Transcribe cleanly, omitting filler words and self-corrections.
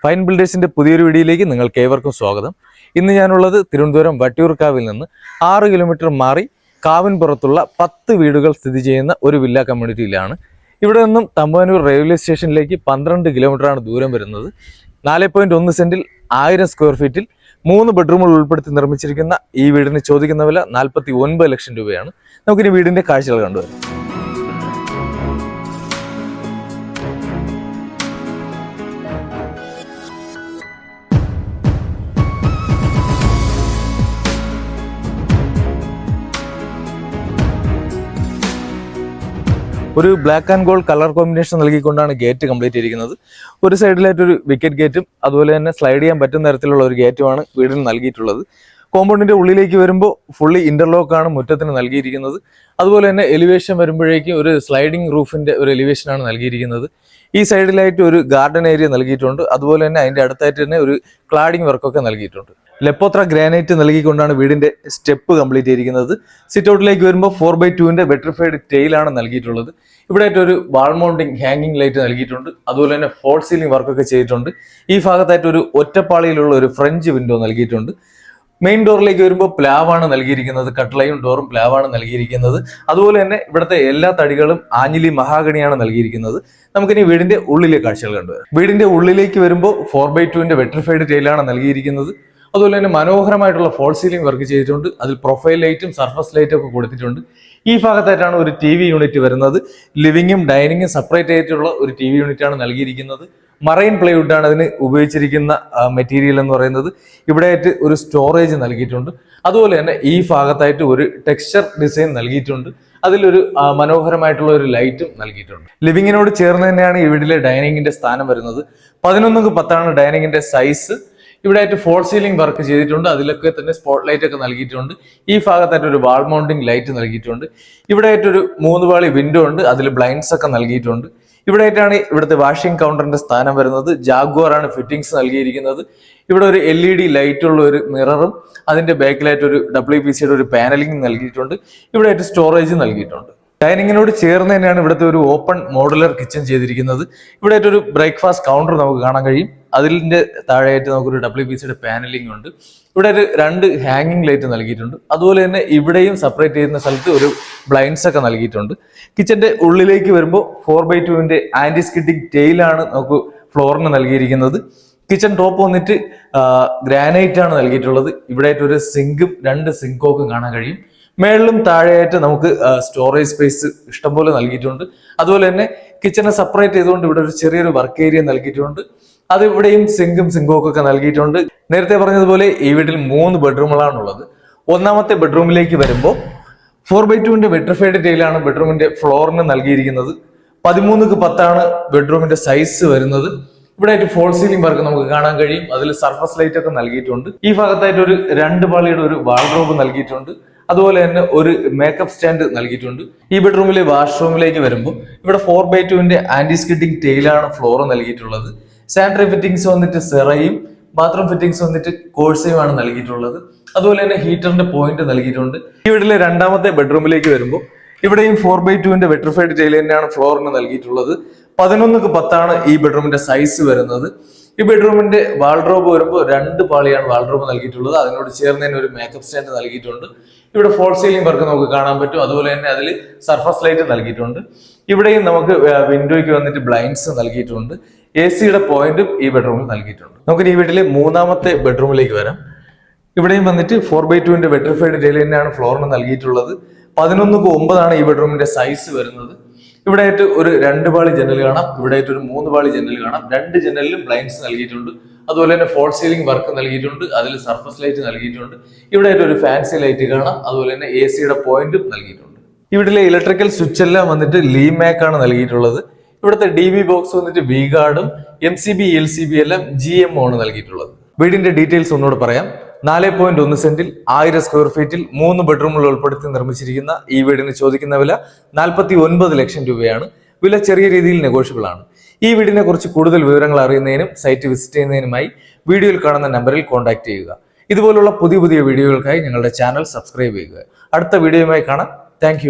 Fine ബിൽഡേഴ്സിന്റെ പുതിയൊരു വീഡിയോയിലേക്ക് നിങ്ങൾക്ക് ഏവർക്കും സ്വാഗതം. ഇന്ന് ഞാനുള്ളത് തിരുവനന്തപുരം വട്ടിയൂർക്കാവിൽ നിന്ന് 6 കിലോമീറ്റർ മാറി കാവിൻപുറത്തുള്ള 10 വീടുകൾ സ്ഥിതി ചെയ്യുന്ന ഒരു വില്ല കമ്മ്യൂണിറ്റിയിലാണ്. ഇവിടെ നിന്നും തമ്പാനൂർ റെയിൽവേ സ്റ്റേഷനിലേക്ക് 12 കിലോമീറ്ററാണ് ദൂരം വരുന്നത്. 4.1 സെന്റിൽ 1000 സ്ക്വയർ ഫീറ്റിൽ 3 ബെഡ്റൂമുകൾ ഉൾപ്പെടുത്തി നിർമ്മിച്ചിരിക്കുന്ന ഈ വീടിന് ചോദിക്കുന്ന വില 49 ലക്ഷം രൂപയാണ്. നമുക്കിനി വീടിന്റെ കാഴ്ചകൾ കണ്ടുവരാം. ഒരു black and gold colour combination നൽകിക്കൊണ്ടാണ് ഗേറ്റ് കംപ്ലീറ്റ് ചെയ്തിരിക്കുന്നത്. ഒരു സൈഡിലായിട്ട് ഒരു വിക്കറ്റ് ഗേറ്റും അതുപോലെ തന്നെ സ്ലൈഡ് ചെയ്യാൻ പറ്റുന്ന തരത്തിലുള്ള ഒരു ഗേറ്റുമാണ് വീടിന് നൽകിയിട്ടുള്ളത്. കോമ്പൗണ്ടിന്റെ ഉള്ളിലേക്ക് വരുമ്പോൾ ഫുള്ളി ഇന്റർലോക്ക് ആണ് മുറ്റത്തിന് നൽകിയിരിക്കുന്നത്. അതുപോലെ തന്നെ എലിവേഷൻ വരുമ്പോഴേക്കും ഒരു സ്ലൈഡിംഗ് റൂഫിന്റെ ഒരു എലിവേഷനാണ് നൽകിയിരിക്കുന്നത്. ഈ സൈഡിലായിട്ട് ഒരു ഗാർഡൻ ഏരിയ നൽകിയിട്ടുണ്ട്. അതുപോലെ തന്നെ അതിന്റെ അടുത്തായിട്ട് തന്നെ ഒരു ക്ലാഡിംഗ് വർക്കൊക്കെ നൽകിയിട്ടുണ്ട്. ലെപ്പോത്ര ഗ്രാനൈറ്റ് നൽകിക്കൊണ്ടാണ് വീടിന്റെ സ്റ്റെപ്പ് കംപ്ലീറ്റ് ചെയ്തിരിക്കുന്നത്. സിറ്റ് ഔട്ടിലേക്ക് വരുമ്പോൾ 4x2 വെട്രിഫൈഡ് ടെയിലാണ് നൽകിയിട്ടുള്ളത്. ഇവിടെ ആയിട്ട് ഒരു വാൾ മൗണ്ടിങ് ഹാങ്ങിങ് ലൈറ്റ് നൽകിയിട്ടുണ്ട്. അതുപോലെ തന്നെ ഫോൾ സീലിംഗ് വർക്കൊക്കെ ചെയ്തിട്ടുണ്ട്. ഈ ഭാഗത്തായിട്ട് ഒരു ഒറ്റപ്പാളിയിലുള്ള ഒരു ഫ്രഞ്ച് വിൻഡോ നൽകിയിട്ടുണ്ട്. മെയിൻ ഡോറിലേക്ക് വരുമ്പോൾ പ്ലാവാണ് നൽകിയിരിക്കുന്നത്. കട്ട്ലയും ഡോറും പ്ലാവാണ് നൽകിയിരിക്കുന്നത്. അതുപോലെ തന്നെ ഇവിടുത്തെ എല്ലാ തടികളും ആഞ്ഞിലി മഹാഗണിയാണ് നൽകിയിരിക്കുന്നത്. നമുക്കിനി വീടിന്റെ ഉള്ളിലെ കാഴ്ചകൾ കണ്ടുവരാം. വീടിന്റെ ഉള്ളിലേക്ക് വരുമ്പോൾ 4x2 വെട്രിഫൈഡ് ടൈലാണ് നൽകിയിരിക്കുന്നത്. അതുപോലെ തന്നെ മനോഹരമായിട്ടുള്ള ഫോൾ സീലിംഗ് വർക്ക് ചെയ്തിട്ടുണ്ട്. അതിൽ പ്രൊഫൈൽ ലൈറ്റും സർഫസ് ലൈറ്റും ഒക്കെ കൊടുത്തിട്ടുണ്ട്. ഈ ഭാഗത്തായിട്ടാണ് ഒരു TV യൂണിറ്റ് വരുന്നത്. ലിവിങ്ങും ഡൈനിങ്ങും സെപ്പറേറ്റ് ആയിട്ടുള്ള ഒരു TV യൂണിറ്റ് ആണ് നൽകിയിരിക്കുന്നത്. മറൈൻ പ്ലൈവുഡ് ആണ് അതിന് ഉപയോഗിച്ചിരിക്കുന്ന മെറ്റീരിയൽ എന്ന് പറയുന്നത്. ഇവിടെ ആയിട്ട് ഒരു സ്റ്റോറേജ് നൽകിയിട്ടുണ്ട്. അതുപോലെ തന്നെ ഈ ഭാഗത്തായിട്ട് ഒരു ടെക്സ്ചർ ഡിസൈൻ നൽകിയിട്ടുണ്ട്. അതിലൊരു മനോഹരമായിട്ടുള്ള ഒരു ലൈറ്റും നൽകിയിട്ടുണ്ട്. ലിവിങ്ങിനോട് ചേർന്ന് തന്നെയാണ് ഈ വീട്ടിലെ ഡൈനിങ്ങിന്റെ സ്ഥാനം വരുന്നത്. 11x10 ഡൈനിങ്ങിന്റെ size. ഇവിടെ ആയിട്ട് ഫോൾ സീലിംഗ് വർക്ക് ചെയ്തിട്ടുണ്ട്. അതിലൊക്കെ തന്നെ സ്പോട്ട് ലൈറ്റ് ഒക്കെ നൽകിയിട്ടുണ്ട്. ഈ ഭാഗത്തായിട്ട് ഒരു വാൾ മൗണ്ടിങ് ലൈറ്റ് നൽകിയിട്ടുണ്ട്. ഇവിടെ ആയിട്ടൊരു 3 പാളി വിൻഡോ ഉണ്ട്. അതിൽ ബ്ലൈൻഡ്സ് ഒക്കെ നൽകിയിട്ടുണ്ട്. ഇവിടെ ആയിട്ടാണ് ഇവിടുത്തെ വാഷിംഗ് കൗണ്ടറിന്റെ സ്ഥാനം വരുന്നത്. ജാഗ്വാർ ആണ് ഫിറ്റിംഗ്സ് നൽകിയിരിക്കുന്നത്. ഇവിടെ ഒരു LED ലൈറ്റ് ഉള്ള ഒരു മിററും അതിന്റെ ബാക്കിലായിട്ട് ഒരു WPCയുടെ ഒരു പാനലിംഗ് നൽകിയിട്ടുണ്ട്. ഇവിടെ ആയിട്ട് സ്റ്റോറേജ് നൽകിയിട്ടുണ്ട്. ഡൈനിങ്ങിനോട് ചേർന്ന് തന്നെയാണ് ഇവിടുത്തെ ഒരു ഓപ്പൺ മോഡുലർ കിച്ചൺ ചെയ്തിരിക്കുന്നത്. ഇവിടെ ആയിട്ട് ഒരു ബ്രേക്ക്ഫാസ്റ്റ് കൗണ്ടർ നമുക്ക് കാണാൻ കഴിയും. അതിന്റെ താഴെയായിട്ട് നമുക്കൊരു WPCയുടെ പാനലിംഗ് ഉണ്ട്. ഇവിടെ ഒരു 2 ഹാങ്ങിങ് ലൈറ്റ് നൽകിയിട്ടുണ്ട്. അതുപോലെ തന്നെ ഇവിടെയും സെപ്പറേറ്റ് ചെയ്യുന്ന സ്ഥലത്ത് ഒരു ബ്ലൈൻഡ്സ് ഒക്കെ നൽകിയിട്ടുണ്ട്. കിച്ചന്റെ ഉള്ളിലേക്ക് വരുമ്പോൾ 4x2 ആന്റി സ്കിഡിങ് ടെയിലാണ് നമുക്ക് ഫ്ലോറിന് നൽകിയിരിക്കുന്നത്. കിച്ചൺ ടോപ്പ് വന്നിട്ട് ഗ്രാനൈറ്റ് ആണ് നൽകിയിട്ടുള്ളത്. ഇവിടെ ആയിട്ട് ഒരു സിങ്കും 2 സിങ്കോക്കും കാണാൻ കഴിയും. മേളിലും താഴെയായിട്ട് നമുക്ക് സ്റ്റോറേജ് സ്പേസ് ഇഷ്ടംപോലെ നൽകിയിട്ടുണ്ട്. അതുപോലെ തന്നെ കിച്ചനെ സെപ്പറേറ്റ് ചെയ്തുകൊണ്ട് ഇവിടെ ഒരു ചെറിയൊരു വർക്ക് ഏരിയ നൽകിയിട്ടുണ്ട്. അത് ഇവിടെയും സിങ്കും ഒക്കെ നൽകിയിട്ടുണ്ട്. നേരത്തെ പറഞ്ഞതുപോലെ ഈ വീട്ടിൽ 3 ബെഡ്റൂമുകളാണുള്ളത്. ഒന്നാമത്തെ ബെഡ്റൂമിലേക്ക് വരുമ്പോൾ 4x2 വെട്രിഫൈഡ് ടൈലാണ് ബെഡ്റൂമിന്റെ ഫ്ലോറിന് നൽകിയിരിക്കുന്നത്. 13x10 ബെഡ്റൂമിന്റെ സൈസ് വരുന്നത്. ഇവിടെ ആയിട്ട് ഫോൾ സീലിംഗ് വർക്ക് നമുക്ക് കാണാൻ കഴിയും. അതിൽ സർഫസ് ലൈറ്റ് ഒക്കെ നൽകിയിട്ടുണ്ട്. ഈ ഭാഗത്തായിട്ട് ഒരു 2 പാളിയുടെ ഒരു വാൾഡ്രോബ് നൽകിയിട്ടുണ്ട്. അതുപോലെ തന്നെ ഒരു മേക്കപ്പ് സ്റ്റാൻഡ് നൽകിയിട്ടുണ്ട്. ഈ ബെഡ്റൂമിലെ വാഷ്റൂമിലേക്ക് വരുമ്പോൾ ഇവിടെ 4x2 ആന്റി സ്കിഡിങ് ടെയിലാണ് ഫ്ലോർ നൽകിയിട്ടുള്ളത്. സാനിറ്ററി ഫിറ്റിംഗ്സ് വന്നിട്ട് സെറയും ബാത്റൂം ഫിറ്റിംഗ്സ് വന്നിട്ട് കോഴ്സയുമാണ് നൽകിയിട്ടുള്ളത്. അതുപോലെ തന്നെ ഹീറ്ററിന്റെ പോയിന്റ് നൽകിയിട്ടുണ്ട്. ഈ വീട്ടിലെ രണ്ടാമത്തെ ബെഡ്റൂമിലേക്ക് വരുമ്പോൾ ഇവിടെയും 4x2 വെട്രിഫൈഡ് ടൈൽ തന്നെയാണ് ഫ്ലോറിന് നൽകിയിട്ടുള്ളത്. 11x10 ഈ ബെഡ്റൂമിന്റെ സൈസ് വരുന്നത്. ഈ ബെഡ്റൂമിന്റെ വാൾഡ്രോബ് വരുമ്പോൾ 2 പാളിയാണ് വാൾഡ്രോബ് നൽകിയിട്ടുള്ളത്. അതിനോട് ചേർന്ന് തന്നെ ഒരു മേക്കപ്പ് സ്റ്റാൻഡ് നൽകിയിട്ടുണ്ട്. ഇവിടെ ഫോൾ സീലിംഗ് വർക്ക് നമുക്ക് കാണാൻ പറ്റും. അതുപോലെ തന്നെ അതിൽ സർഫസ് ലൈറ്റ് നൽകിയിട്ടുണ്ട്. ഇവിടെയും നമുക്ക് വിൻഡോയ്ക്ക് വന്നിട്ട് ബ്ലൈൻഡ്സ് നൽകിയിട്ടുണ്ട്. AC-യുടെ പോയിന്റും ഈ ബെഡ്റൂമിൽ നൽകിയിട്ടുണ്ട്. നമുക്ക് ഈ വീട്ടിലെ മൂന്നാമത്തെ ബെഡ്റൂമിലേക്ക് വരാം. ഇവിടെയും വന്നിട്ട് 4x2 വെട്രിഫൈഡ് ടൈൽ തന്നെയാണ് ഫ്ലോറിന് നൽകിയിട്ടുള്ളത്. 11x9 ഈ ബെഡ്റൂമിന്റെ സൈസ് വരുന്നത്. ഇവിടെ ആയിട്ട് ഒരു 2 പാളി ജനൽ കാണാം. ഇവിടെ ആയിട്ട് ഒരു 3 പാളി ജനൽ കാണാം. 2 ജനലിലും ബ്ലൈൻഡ്സ് നൽകിയിട്ടുണ്ട്. അതുപോലെ തന്നെ ഫോൾ സീലിംഗ് വർക്ക് നൽകിയിട്ടുണ്ട്. അതിൽ സർഫസ് ലൈറ്റ് നൽകിയിട്ടുണ്ട്. ഇവിടെ ആയിട്ട് ഒരു ഫാൻസി ലൈറ്റ് കാണാം. അതുപോലെ തന്നെ AC-യുടെ പോയിന്റും നൽകിയിട്ടുണ്ട്. ഇവിടെയുള്ള ഇലക്ട്രിക്കൽ സ്വിച്ച് എല്ലാം വന്നിട്ട് ലീമാക് ആണ് നൽകിയിട്ടുള്ളത്. ഇവിടുത്തെ DB ബോക്സ് വന്നിട്ട് V ഗാർഡും MCB LCB എല്ലാം GM ആണ് നൽകിയിട്ടുള്ളത്. വീടിന്റെ ഡീറ്റെയിൽസ് ഒന്നുകൂടെ പറയാം. 4.1 സെന്റിൽ 1000 സ്ക്വയർ ഫീറ്റിൽ 3 ബെഡ്റൂമുകൾ ഉൾപ്പെടുത്തി നിർമ്മിച്ചിരിക്കുന്ന ഈ വീടിന് ചോദിക്കുന്ന വില 49 ലക്ഷം രൂപയാണ്. വില ചെറിയ രീതിയിൽ നെഗോഷ്യബിൾ ആണ്. ഈ വീടിനെ കുറിച്ച് കൂടുതൽ വിവരങ്ങൾ അറിയുന്നതിനും സൈറ്റ് വിസിറ്റ് ചെയ്യുന്നതിനുമായി വീഡിയോയിൽ കാണുന്ന നമ്പറിൽ കോൺടാക്ട് ചെയ്യുക. ഇതുപോലുള്ള പുതിയ വീഡിയോകൾക്കായി ഞങ്ങളുടെ ചാനൽ സബ്സ്ക്രൈബ് ചെയ്യുക. അടുത്ത വീഡിയോയുമായി കാണാം. താങ്ക്